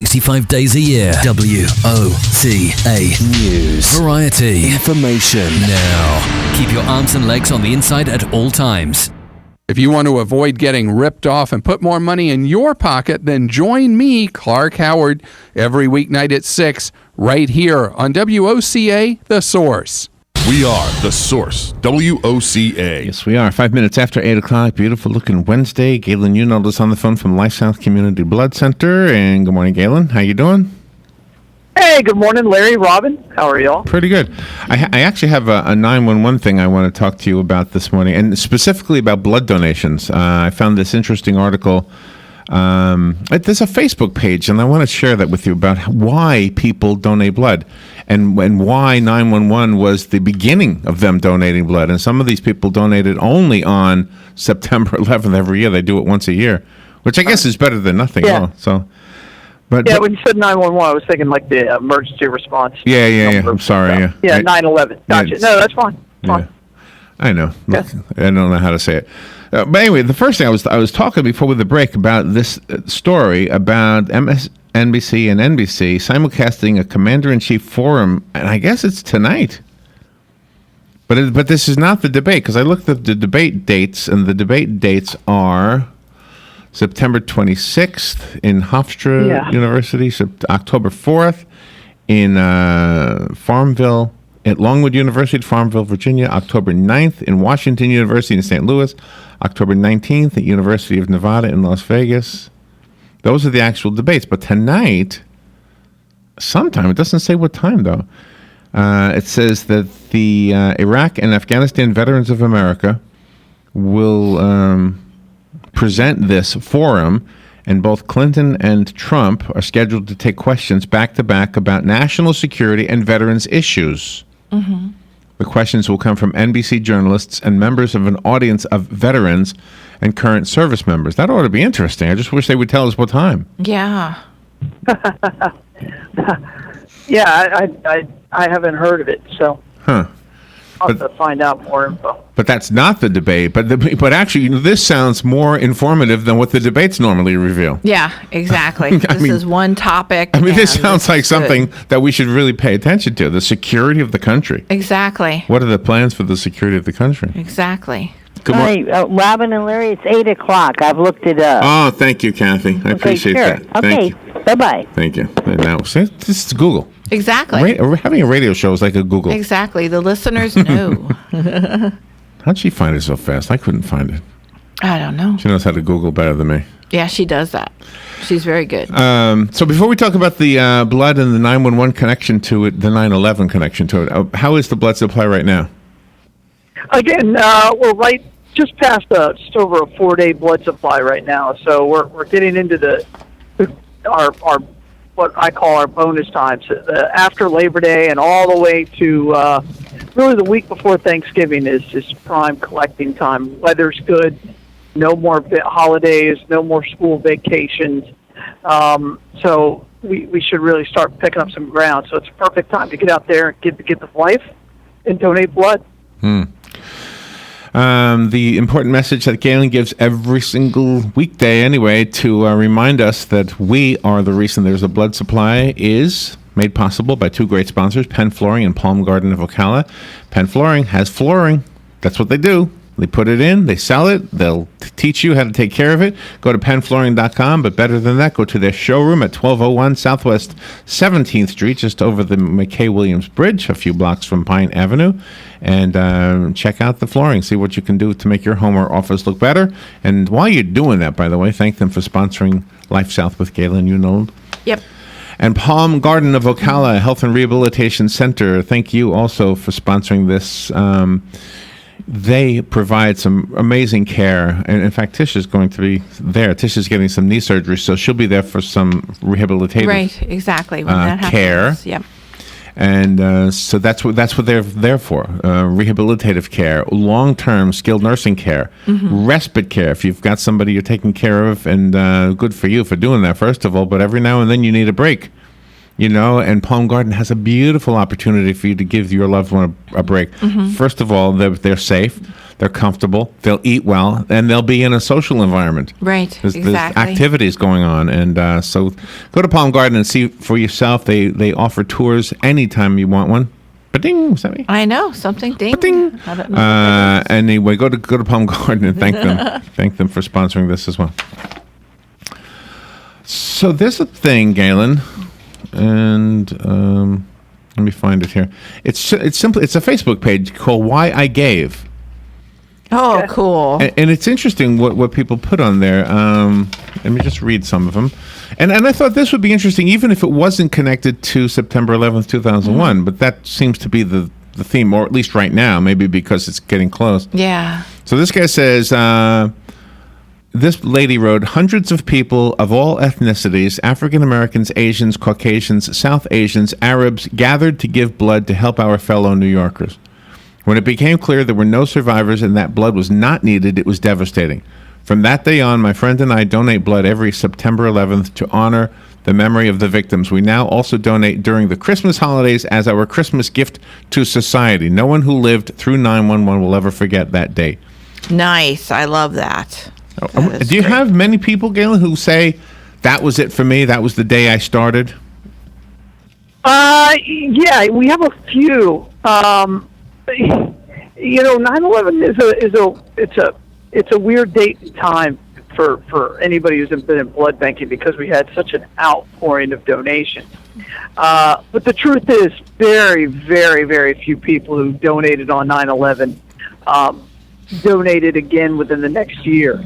65 days a year. WOCA News. Variety. Information. Now. Keep your arms and legs on the inside at all times. If you want to avoid getting ripped off and put more money in your pocket, then join me, Clark Howard, every weeknight at 6, right here on WOCA, The Source. We are The Source, WOCA. Yes, we are. 5 minutes after 8 o'clock. Beautiful looking Wednesday. Galen Unold is on the phone from LifeSouth Community Blood Center. And good morning, Galen. How you doing? Hey, good morning, Larry, Robin. How are y'all? Pretty good. I actually have a 911 thing I want to talk to you about this morning, and specifically about blood donations. I found this interesting article. There's a Facebook page, and I want to share that with you about why people donate blood and why 911 was the beginning of them donating blood. And some of these people donated only on September 11th every year. They do it once a year, which I guess is better than nothing. Yeah. But when you said 911, I was thinking like the emergency response. Yeah. I'm sorry. Yeah, 911. Gotcha. No, that's fine. Fine. I know. Yeah. I don't know how to say it. But anyway, the first thing I was talking before the break about this story about MSNBC and NBC simulcasting a commander-in-chief forum, and I guess it's tonight. But this is not the debate, because I looked at the debate dates, and the debate dates are September 26th in Hofstra University, October 4th in Farmville, at Longwood University, Farmville, Virginia, October 9th in Washington University in St. Louis, October 19th at University of Nevada in Las Vegas. Those are the actual debates. But tonight, sometime, it doesn't say what time though, it says that the Iraq and Afghanistan Veterans of America will present this forum, and both Clinton and Trump are scheduled to take questions back-to-back about national security and veterans issues. Mm-hmm. The questions will come from NBC journalists and members of an audience of veterans and current service members. That ought to be interesting. I just wish they would tell us what time. Yeah. Yeah, I haven't heard of it, so I'll have to find out more info. But that's not the debate. But actually, this sounds more informative than what the debates normally reveal. Yeah, exactly. This is one topic. I mean, this sounds like something that we should really pay attention to, the security of the country. Exactly. What are the plans for the security of the country? Exactly. Good morning. Hi, Robin and Larry, it's 8 o'clock. I've looked it up. Oh, thank you, Kathy. I appreciate that. Okay, bye-bye. Thank you. And now, see, this is Google. Exactly. Having a radio show is like a Google. Exactly. The listeners know. How'd she find it so fast? I couldn't find it. I don't know. She knows how to Google better than me. Yeah, she does that. She's very good. So before we talk about the blood and the 911 connection to it, the 9/11 connection to it, how is the blood supply right now? Again, we're right just past just over a 4-day blood supply right now. So we're getting into our what I call our bonus times, after Labor Day and all the way to really the week before Thanksgiving is just prime collecting time. Weather's good, no more holidays, no more school vacations. So we should really start picking up some ground. So it's a perfect time to get out there and get the life and donate blood. The important message that Galen gives every single weekday anyway to remind us that we are the reason there's a blood supply is made possible by two great sponsors, Penn Flooring and Palm Garden of Ocala. Penn Flooring has flooring. That's what they do. They put it in, they sell it, they'll teach you how to take care of it. Go to pennflooring.com, but better than that, go to their showroom at 1201 Southwest 17th Street, just over the McKay-Williams Bridge, a few blocks from Pine Avenue, and check out the flooring. See what you can do to make your home or office look better. And while you're doing that, by the way, thank them for sponsoring LifeSouth with Galen Unold. Yep. And Palm Garden of Ocala Health and Rehabilitation Center, thank you also for sponsoring this. They provide some amazing care. And in fact, Tisha's going to be there. Tisha's getting some knee surgery, so she'll be there for some rehabilitative right, exactly. When that care. happens. Yep. And so that's what they're there for, rehabilitative care, long-term skilled nursing care, respite care. If you've got somebody you're taking care of, and good for you for doing that, first of all, but every now and then you need a break. You know, and Palm Garden has a beautiful opportunity for you to give your loved one a break. First of all, they're safe. They're comfortable. They'll eat well, and they'll be in a social environment. Right, There's exactly. activities going on, and so go to Palm Garden and see for yourself. They offer tours anytime you want one. Ba-ding, was that me? I know, something ding. Ba-ding. I don't know what that is. Anyway, go to Palm Garden and thank them. Thank them for sponsoring this as well. So there's a thing, Galen, and let me find it here. It's simply a Facebook page called "Why I Gave." Oh, cool. And it's interesting what people put on there. Let me just read some of them. And I thought this would be interesting, even if it wasn't connected to September 11th, 2001. Mm-hmm. But that seems to be the theme, or at least right now, maybe because it's getting close. Yeah. So this guy says, this lady wrote, hundreds of people of all ethnicities, African Americans, Asians, Caucasians, South Asians, Arabs, gathered to give blood to help our fellow New Yorkers. When it became clear there were no survivors and that blood was not needed, it was devastating. From that day on, my friend and I donate blood every September 11th to honor the memory of the victims. We now also donate during the Christmas holidays as our Christmas gift to society. No one who lived through 9/11 will ever forget that day. Nice. I love that. That is Do you great. have many people, Galen, who say, that was it for me, that was the day I started? Yeah, we have a few. 9/11 it's a weird date and time for anybody who's been in blood banking because we had such an outpouring of donations. But the truth is, very, very, very few people who donated on 9/11 donated again within the next year,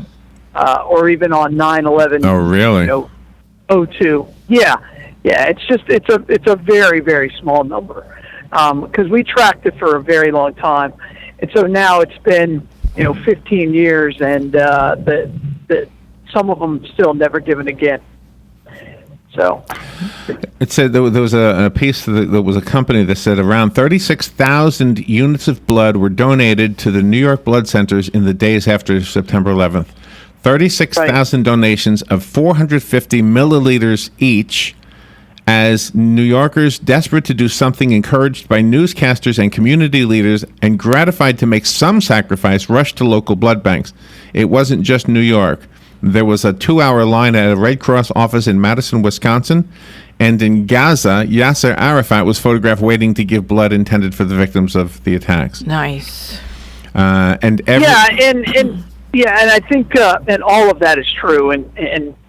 or even on 9/11. Oh, really? 02. Yeah. It's a very, very small number because we tracked it for a very long time, and so now it's been 15 years, and some of them still never given again. So it said there was a piece that was a company that said around 36,000 units of blood were donated to the New York blood centers in the days after September 11th. 36,000 donations of 450 milliliters each, as New Yorkers, desperate to do something, encouraged by newscasters and community leaders, and gratified to make some sacrifice, rushed to local blood banks. It wasn't just New York. There was a 2-hour line at a Red Cross office in Madison, Wisconsin, and in Gaza, Yasser Arafat was photographed waiting to give blood intended for the victims of the attacks. Nice. and I think and all of that is true, and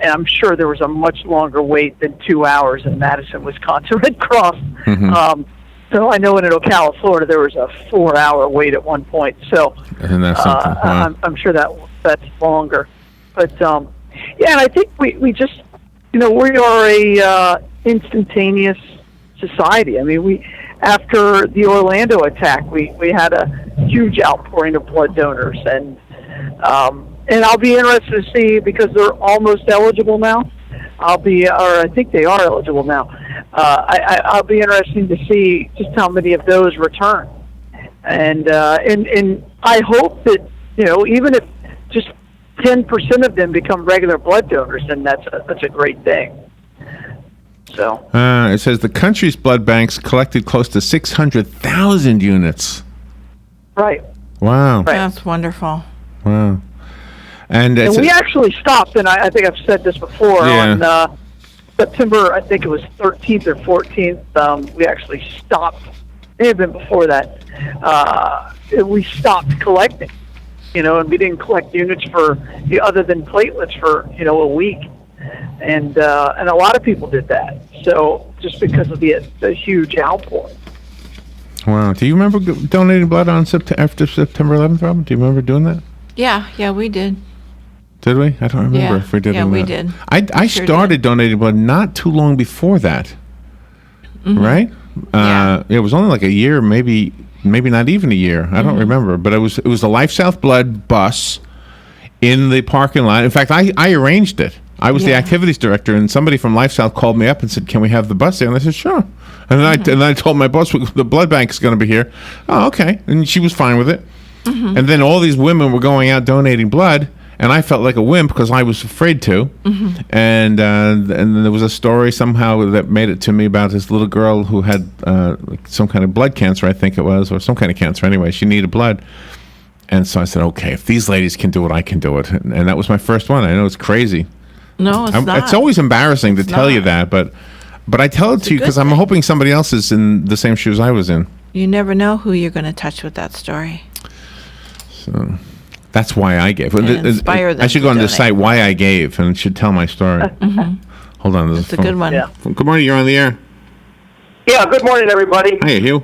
I'm sure there was a much longer wait than 2 hours in Madison, Wisconsin Red Cross. Mm-hmm. So I know in Ocala, Florida, there was a 4-hour wait at one point. So Isn't that something? Wow. I'm sure that's longer. But and I think we just we are a instantaneous society. I mean, after the Orlando attack, we had a huge outpouring of blood donors, and I'll be interested to see, because they're almost eligible now. I think they are eligible now. I'll be interested to see just how many of those return, and I hope that even if just 10% of them become regular blood donors, then that's a great thing. So it says the country's blood banks collected close to 600,000 units. Right. Wow. Right. That's wonderful. Wow. And we actually stopped, and I think I've said this before, Yeah. on September, I think it was 13th or 14th, we actually stopped. It may have been before that. We stopped collecting, and we didn't collect units for, other than platelets, for, a week. And a lot of people did that. So just because of the huge outpour. Wow. Do you remember donating blood on after September 11th, Robin? Do you remember doing that? Yeah, we did. Did we? I don't remember Yeah. if we did. Yeah, or we not. did. I Sure started donating blood not too long before that. Mm-hmm. Right? Yeah. It was only like a year, maybe not even a year. I don't remember, but it was a LifeSouth blood bus in the parking lot. In fact, I arranged it. I was the Yeah. activities director, and somebody from LifeSouth called me up and said, "Can we have the bus there?" And I said, "Sure." And then I told my boss, "The blood bank is going to be here." "Oh, okay." And she was fine with it. Mm-hmm. And then all these women were going out donating blood, and I felt like a wimp because I was afraid to. Mm-hmm. And then there was a story somehow that made it to me about this little girl who had some kind of blood cancer, I think it was, or some kind of cancer. Anyway, she needed blood. And so I said, okay, if these ladies can do it, I can do it. And that was my first one. I know it's crazy. No, it's not. It's always embarrassing to tell you that, but I tell it to you because I'm hoping somebody else is in the same shoes I was in. You never know who you're going to touch with that story. So that's why I gave. Inspire them I should go to on the donate. site why I gave and it should tell my story. Hold on. It's a good one. Yeah. Good morning. You're on the air. Yeah, good morning, everybody. Hey, Hugh.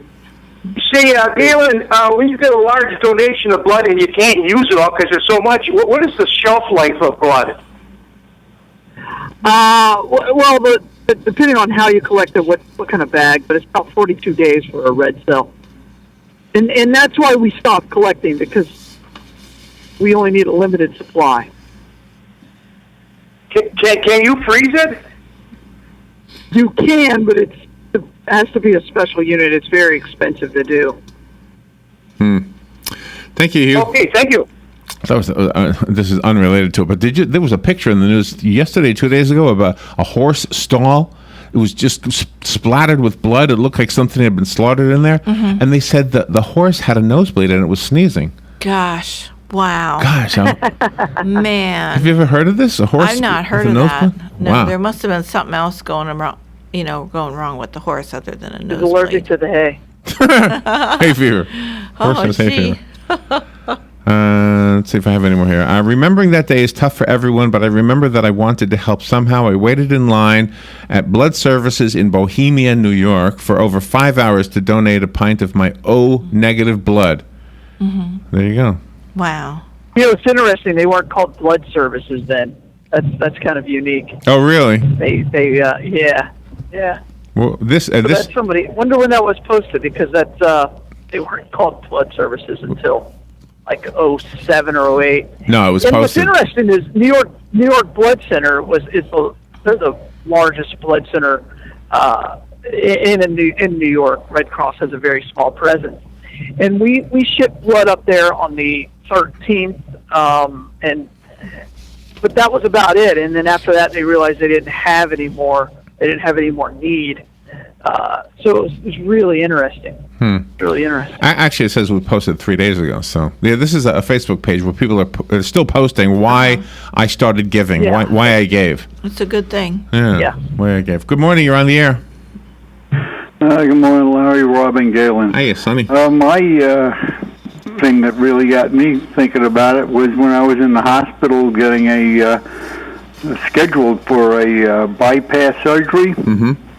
Say, Galen, when you get a large donation of blood and you can't use it all because there's so much, what is the shelf life of blood? Well, depending on how you collect it, what kind of bag, but it's about 42 days for a red cell. And that's why we stopped collecting, because we only need a limited supply. Can you freeze it? You can, but it has to be a special unit. It's very expensive to do. Thank you, Hugh. Okay, thank you. That was, this is unrelated to it, but there was a picture in the news yesterday, 2 days ago, of a horse stall. It was just splattered with blood. It looked like something had been slaughtered in there. And they said that the horse had a nosebleed and it was sneezing. Gosh. Wow. Gosh. Man. Have you ever heard of this? A horse? I've not heard with of a that. nosebleed? No, Wow. there must have been something else going wrong. Going wrong with the horse other than a It's nosebleed. allergic to the hay. Hay fever. Horse has hay gee. fever. Let's see if I have any more here. Remembering that day is tough for everyone, but I remember that I wanted to help somehow. I waited in line at blood services in Bohemia, New York, for over 5 hours to donate a pint of my O-negative blood. There you go. Wow. You know, it's interesting. They weren't called blood services then. That's kind of unique. Oh, really? Yeah. Well, this So that's somebody. Wonder when that was posted, because that's they weren't called blood services until like 07 or 08. No, it was And posted. what's interesting is New York Blood Center they're the largest blood center in New York. Red Cross has a very small presence, and we ship blood up there on the 13th, but that was about it. And then after that, they realized they didn't have any more. They didn't have any more need. So it was really interesting. Really interesting. Actually, it says we posted 3 days ago. So yeah, this is a Facebook page where people are still posting why I started giving, Yeah. why I gave. It's a good thing. Yeah. Why I gave. Good morning. You're on the air. Good morning, Larry, Rob, and Galen. Hiya, Sonny. My thing that really got me thinking about it was when I was in the hospital getting scheduled for a bypass surgery,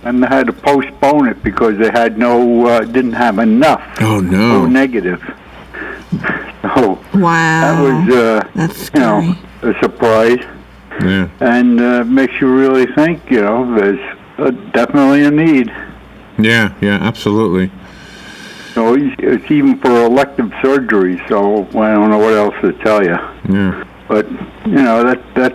and they had to postpone it because they had didn't have enough. Oh, no. negative. So Wow. that was That's scary. a surprise, Yeah. and makes you really think. There's definitely a need. Yeah, absolutely. So it's even for elective surgery. So I don't know what else to tell you. Yeah. But that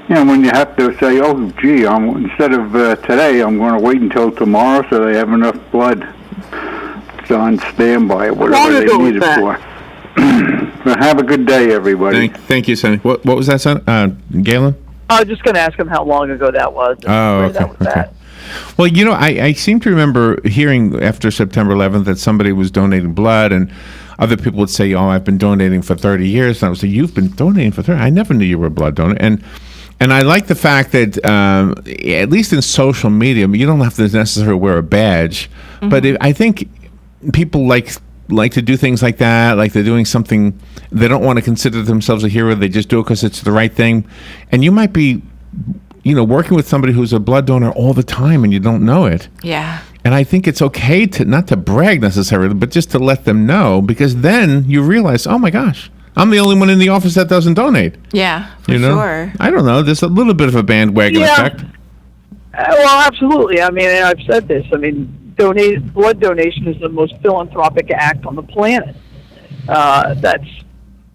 when you have to say, oh gee, instead of today, I'm going to wait until tomorrow so they have enough blood on standby or whatever they need it for. But have a good day, everybody. Thank you, Sonny. What was that, son? Galen? I was just going to ask him how long ago that was. Oh, where okay. that was at. Well, I seem to remember hearing after September 11th that somebody was donating blood, and other people would say, "Oh, I've been donating for 30 years." And I would say, "You've been donating for 30? I never knew you were a blood donor." And I like the fact that at least in social media, you don't have to necessarily wear a badge, but I think people like to do things like that, like they're doing something they don't want to consider themselves a hero. They just do it because it's the right thing, and you might be working with somebody who's a blood donor all the time and you don't know it. Yeah. And I think it's okay to not to brag necessarily, but just to let them know, because then you realize, oh my gosh, I'm the only one in the office that doesn't donate. Yeah, for sure. I don't know. There's a little bit of a bandwagon effect. Well, absolutely. I mean, and I've said this. I mean, blood donation is the most philanthropic act on the planet. That's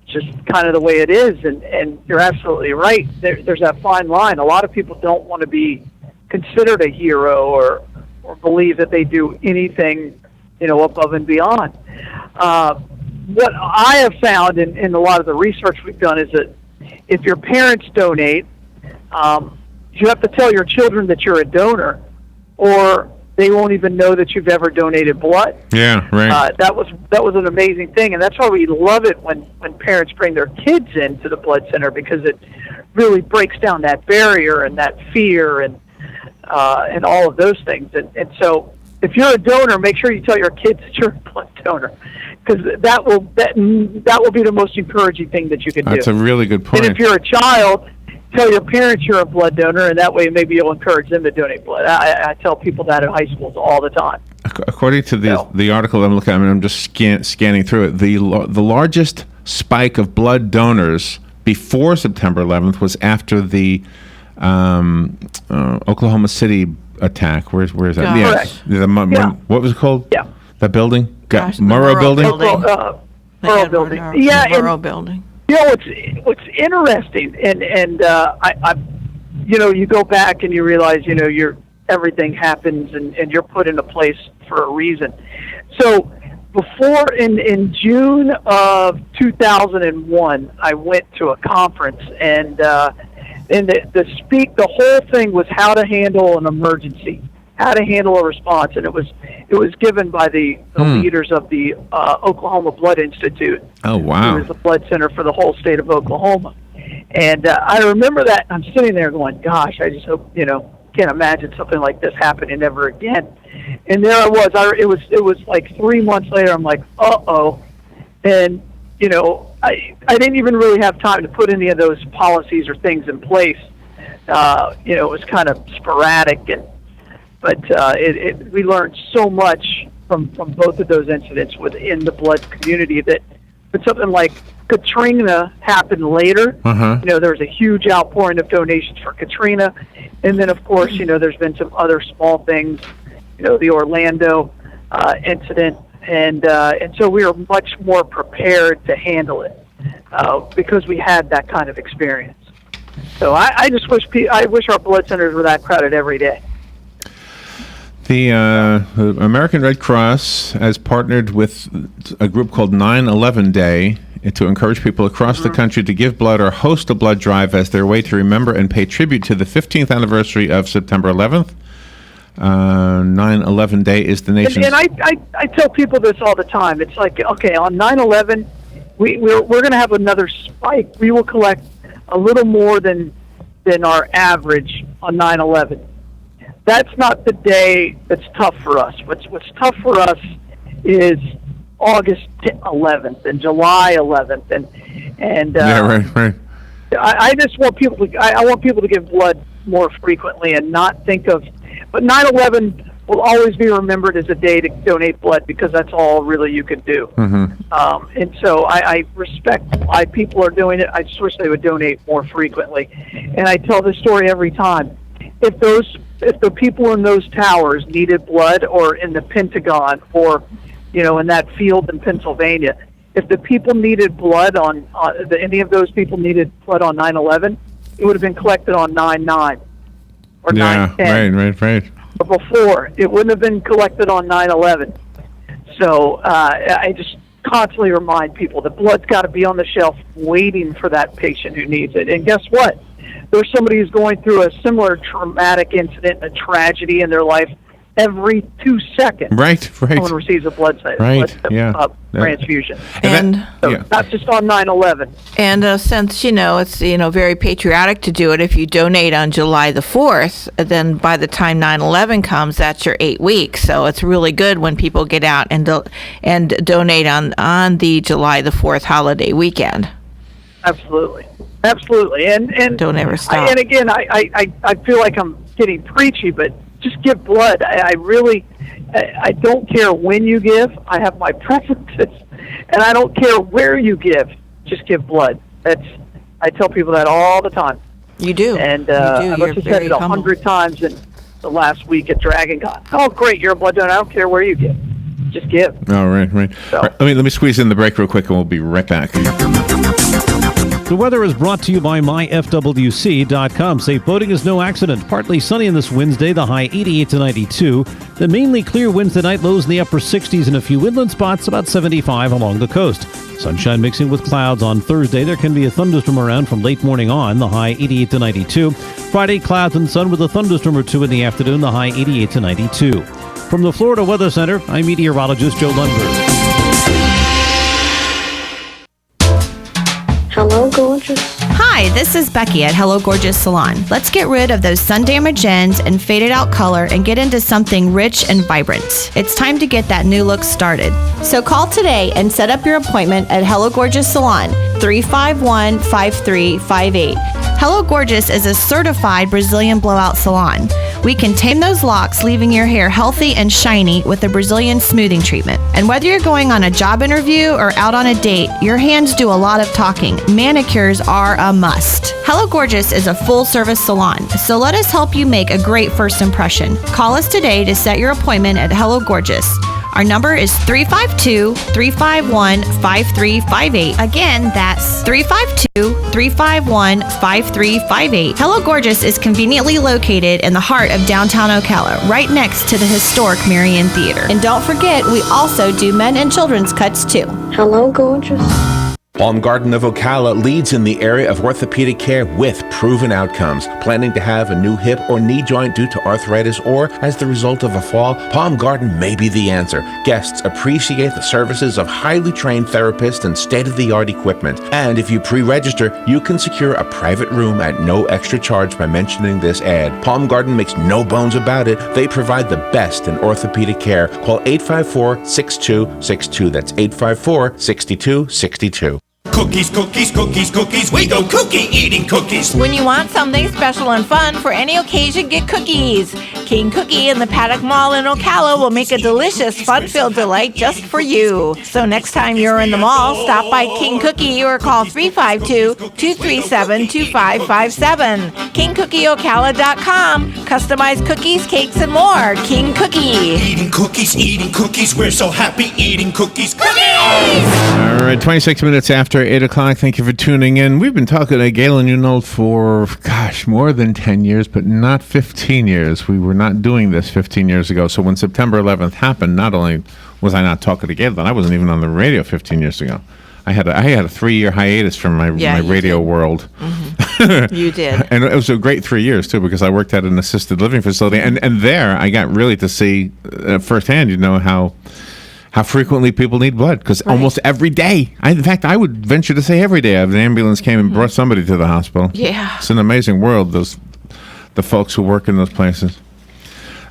just kind of the way it is, and you're absolutely right. There's that fine line. A lot of people don't want to be considered a hero or believe that they do anything, above and beyond. What I have found in a lot of the research we've done is that if your parents donate, you have to tell your children that you're a donor, or they won't even know that you've ever donated blood. Yeah, right. That was an amazing thing, and that's why we love it when parents bring their kids into the blood center, because it really breaks down that barrier and that fear and all of those things. And so, if you're a donor, make sure you tell your kids that you're a blood donor, because that will be the most encouraging thing that you can do. That's a really good point. And if you're a child, tell your parents you're a blood donor, and that way maybe you'll encourage them to donate blood. I tell people that in high schools all the time. According to the article I'm looking at, I'm just scanning through it, the largest spike of blood donors before September 11th was after the Oklahoma City attack. Where's that? Correct. What was it called? Yeah. That building? Gosh, the Murrow Murrow building? Murrow building. Yeah, Murrow building. You know, what's interesting, and I you go back and you realize, everything happens and you're put into place for a reason. So before, in June of 2001, I went to a conference, and the whole thing was how to handle an emergency, how to handle a response, and it was given by the leaders of the Oklahoma Blood Institute. Oh, wow. It was the blood center for the whole state of Oklahoma. And I remember that. I'm sitting there going, gosh, I just hope, can't imagine something like this happening ever again. And there I was. It was like 3 months later. I'm like, uh-oh. And, I didn't even really have time to put any of those policies or things in place. It was kind of sporadic, but we learned so much from both of those incidents within the blood community that something like Katrina happened later. There was a huge outpouring of donations for Katrina, and then of course, there's been some other small things, the Orlando incident, and so we were much more prepared to handle it because we had that kind of experience. So I just wish our blood centers were that crowded every day. The American Red Cross has partnered with a group called 9/11 Day to encourage people across the country to give blood or host a blood drive as their way to remember and pay tribute to the 15th anniversary of September 11th. 9/11 Day is the nation's... And I tell people this all the time. It's like, okay, on 9/11, we're going to have another spike. We will collect a little more than our average on 9/11. That's not the day that's tough for us. What's tough for us is August 11th and July 11th, and right. I just want people to I want people to give blood more frequently and not think of. But 9/11 will always be remembered as a day to donate blood because that's all really you can do. And so I respect why people are doing it. I just wish they would donate more frequently. And I tell this story every time. If the people in those towers needed blood, or in the Pentagon, or in that field in Pennsylvania, if the people needed blood any of those people needed blood on 9/11, it would have been collected on 9/9 or 9/10. Right. But before, it wouldn't have been collected on 9/11. So I just constantly remind people that blood's got to be on the shelf waiting for that patient who needs it. And guess what? There's somebody who's going through a similar traumatic incident, a tragedy in their life. Every 2 seconds, right. someone receives a blood transfusion. And not just on 9/11. And since, it's, very patriotic to do it, if you donate on July the 4th, then by the time 9/11 comes, that's your 8 weeks. So it's really good when people get out and donate on the July the 4th holiday weekend. Absolutely. And don't ever stop. And again, I feel like I'm getting preachy, but just give blood. I don't care when you give. I have my preferences, and I don't care where you give. Just give blood. I tell people that all the time. You do. And You're I've said it 100 times in the last week at Dragon Con. Oh, great, you're a blood donor. I don't care where you give. Just give. Oh, right. So. All right, let me squeeze in the break real quick, and we'll be right back. The weather is brought to you by myfwc.com. Safe boating is no accident. Partly sunny on this Wednesday, the high 88 to 92. The mainly clear Wednesday night, lows in the upper 60s and a few inland spots, about 75 along the coast. Sunshine mixing with clouds on Thursday. There can be a thunderstorm around from late morning on, the high 88 to 92. Friday, clouds and sun with a thunderstorm or two in the afternoon, the high 88 to 92. From the Florida Weather Center, I'm meteorologist Joe Lundberg. Hello, gorgeous. Hi, this is Becky at Hello Gorgeous Salon. Let's get rid of those sun-damaged ends and faded out color and get into something rich and vibrant. It's time to get that new look started. So call today and set up your appointment at Hello Gorgeous Salon, 351-5358. Hello Gorgeous is a certified Brazilian blowout salon. We can tame those locks, leaving your hair healthy and shiny with a Brazilian smoothing treatment. And whether you're going on a job interview or out on a date, your hands do a lot of talking. Manicures are a must. Hello Gorgeous is a full-service salon, so let us help you make a great first impression. Call us today to set your appointment at Hello Gorgeous. Our number is 352-351-5358. Again, that's 352-351-5358. Hello Gorgeous is conveniently located in the heart of downtown Ocala, right next to the historic Marion Theater. And don't forget, we also do men and children's cuts too. Hello, gorgeous. Palm Garden of Ocala leads in the area of orthopedic care with proven outcomes. Planning to have a new hip or knee joint due to arthritis or as the result of a fall? Palm Garden may be the answer. Guests appreciate the services of highly trained therapists and state-of-the-art equipment. And if you pre-register, you can secure a private room at no extra charge by mentioning this ad. Palm Garden makes no bones about it. They provide the best in orthopedic care. Call 854-6262. That's 854-6262. Cookies, cookies, cookies, cookies. We go cookie eating cookies. When you want something special and fun for any occasion, get cookies. King Cookie in the Paddock Mall in Ocala will make a delicious, fun-filled delight just for you. So next time you're in the mall, stop by King Cookie or call 352-237-2557. KingCookieOcala.com. Customized cookies, cakes, and more. King Cookie. Eating cookies. We're so happy eating cookies. All right, 26 minutes after 8 o'clock. Thank you for tuning in. We've been talking to Galen Unold for, more than 10 years, but not 15 years. We were not doing this 15 years ago. So when September 11th happened, not only was I not talking to Galen, I wasn't even on the radio 15 years ago. I had a 3-year hiatus from my radio world. Mm-hmm. You did. And it was a great 3 years, too, because I worked at an assisted living facility. And there I got really to see firsthand, how frequently people need blood, because almost every day, in fact, I would venture to say every day, an ambulance came and brought somebody to the hospital. Yeah. It's an amazing world, the folks who work in those places.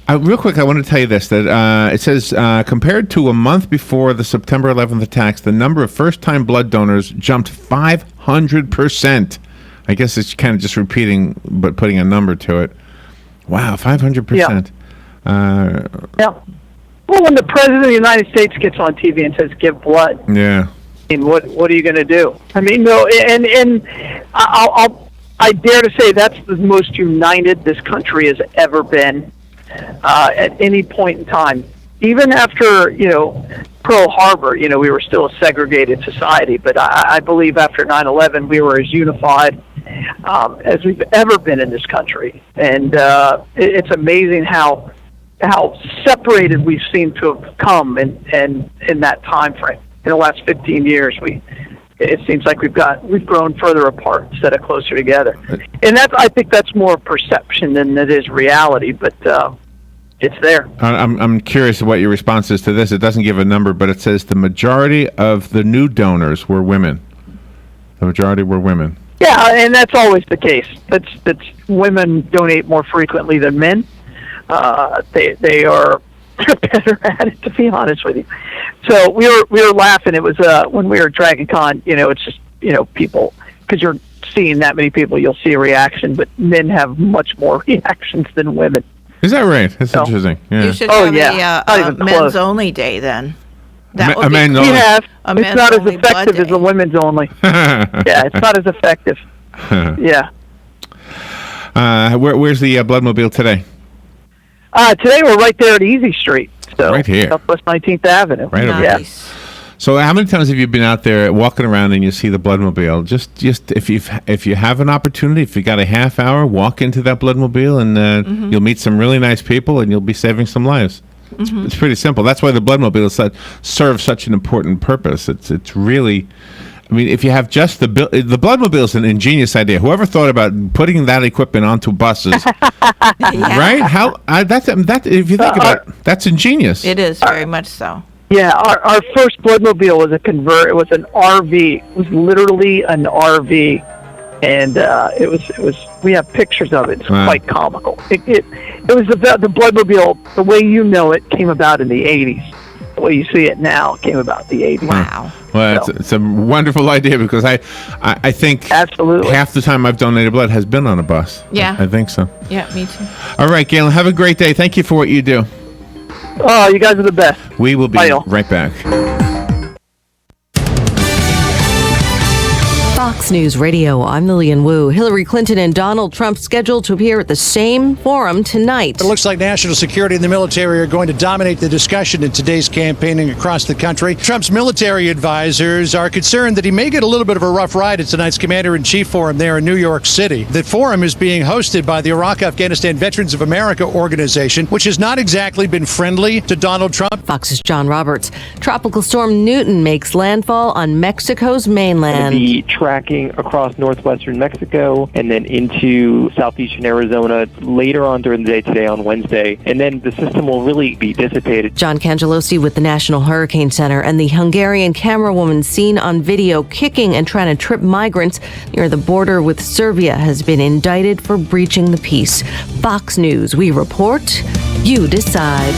Real quick, I want to tell you this, that it says, compared to a month before the September 11th attacks, the number of first-time blood donors jumped 500%. I guess it's kind of just repeating, but putting a number to it. Wow, 500%. Yeah. Well, when the President of the United States gets on TV and says, give blood. Yeah. I mean, what are you going to do? I mean, no, and I dare to say that's the most united this country has ever been at any point in time. Even after, Pearl Harbor, we were still a segregated society, but I believe after 9/11 we were as unified as we've ever been in this country. And it's amazing how separated we seem to have come in that time frame. In the last 15 years, it seems like we've grown further apart instead of closer together. And I think that's more perception than it is reality, but it's there. I'm curious what your response is to this. It doesn't give a number, but it says the majority of the new donors were women. The majority were women. Yeah, and that's always the case. That's women donate more frequently than men. They are better at it, to be honest with you. So we were laughing. It was when we were at Dragon Con. It's just people, because you're seeing that many people, you'll see a reaction. But men have much more reactions than women. Is that right? That's interesting. Yeah. You should have a men's only day then. That would be men's cool. only. We have. It's not as only effective as the women's only. Yeah, it's not as effective. Yeah. Where's the Bloodmobile today? Today we're right there at Easy Street. So right here. Southwest 19th Avenue. Right over here. here. So how many times have you been out there walking around and you see the Bloodmobile? Just if you have an opportunity, if you got a half hour, walk into that Bloodmobile and you'll meet some really nice people and you'll be saving some lives. It's pretty simple. That's why the Bloodmobile serves such an important purpose. It's really I mean, if you have just the Bloodmobile is an ingenious idea. Whoever thought about putting that equipment onto buses, right? How that if you think about it, that's ingenious. It is very much so. Yeah, our first Bloodmobile was a convert. It was an RV. It was literally an RV, and it was. We have pictures of it. It's quite comical. It was the Bloodmobile. The way you know it came about in the '80s. The way you see it now came about in the '80s. Wow. Well, it's a wonderful idea because I think absolutely half the time I've donated blood has been on a bus. Yeah. I think so. Yeah, me too. All right, Galen, have a great day. Thank you for what you do. Oh, you guys are the best. We will be right back. Fox News Radio, I'm Lillian Wu. Hillary Clinton and Donald Trump scheduled to appear at the same forum tonight. It looks like national security and the military are going to dominate the discussion in today's campaigning across the country. Trump's military advisors are concerned that he may get a little bit of a rough ride at tonight's Commander-in-Chief Forum there in New York City. The forum is being hosted by the Iraq-Afghanistan Veterans of America organization, which has not exactly been friendly to Donald Trump. Fox's John Roberts. Tropical storm Newton makes landfall on Mexico's mainland. Tracking across northwestern Mexico and then into southeastern Arizona later on during the day today on Wednesday. And then the system will really be dissipated. John Cangelosi with the National Hurricane Center. And the Hungarian camerawoman seen on video kicking and trying to trip migrants near the border with Serbia has been indicted for breaching the peace. Fox News, we report, you decide.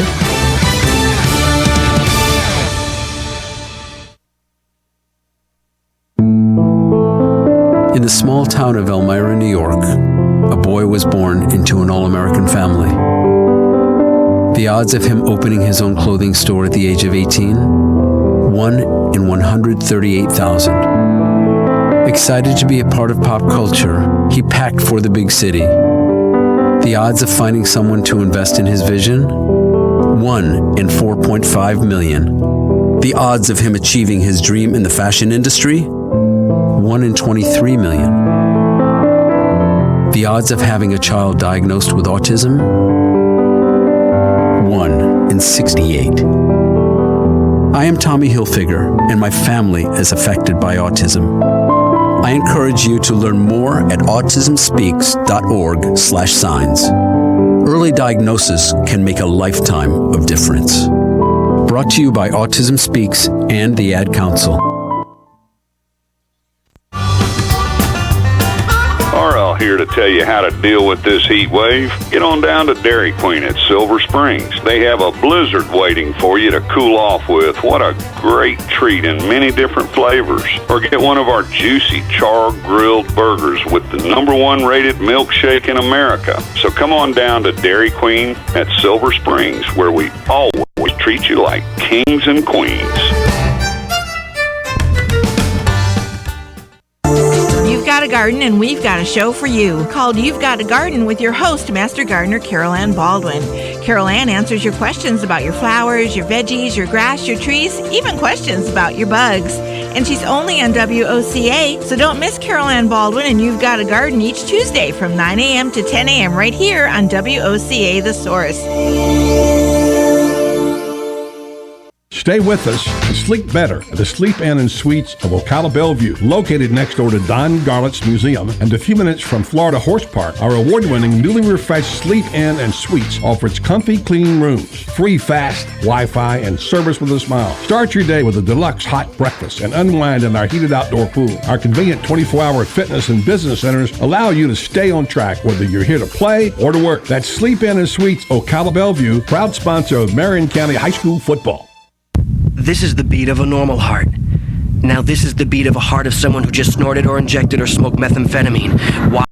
In the small town of Elmira, New York, a boy was born into an all-American family. The odds of him opening his own clothing store at the age of 18? 1 in 138,000. Excited to be a part of pop culture, he packed for the big city. The odds of finding someone to invest in his vision? 1 in 4.5 million. The odds of him achieving his dream in the fashion industry? 1 in 23 million. The odds of having a child diagnosed with autism? 1 in 68. I am Tommy Hilfiger, and my family is affected by autism. I encourage you to learn more at autismspeaks.org/signs. Early diagnosis can make a lifetime of difference. Brought to you by Autism Speaks and the Ad Council. RL here to tell you how to deal with this heat wave. Get on down to Dairy Queen at Silver Springs. They have a blizzard waiting for you to cool off with. What a great treat in many different flavors. Or get one of our juicy char-grilled burgers with the #1 rated milkshake in America. So come on down to Dairy Queen at Silver Springs, where we always treat you like kings and queens. You've got a garden and we've got a show for you called You've Got a Garden with your host, Master Gardener Carol Ann Baldwin. Carol Ann answers your questions about your flowers, your veggies, your grass, your trees, even questions about your bugs. And she's only on WOCA, so don't miss Carol Ann Baldwin and You've Got a Garden each Tuesday from 9 a.m. to 10 a.m. right here on WOCA The Source. Stay with us and sleep better at the Sleep Inn and Suites of Ocala Bellevue, located next door to Don Garlett's Museum and a few minutes from Florida Horse Park. Our award-winning, newly refreshed Sleep Inn and Suites offers comfy, clean rooms, free fast Wi-Fi, and service with a smile. Start your day with a deluxe hot breakfast and unwind in our heated outdoor pool. Our convenient 24-hour fitness and business centers allow you to stay on track whether you're here to play or to work. That's Sleep Inn and Suites Ocala Bellevue, proud sponsor of Marion County High School football. This is the beat of a normal heart. Now this is the beat of a heart of someone who just snorted or injected or smoked methamphetamine. Why?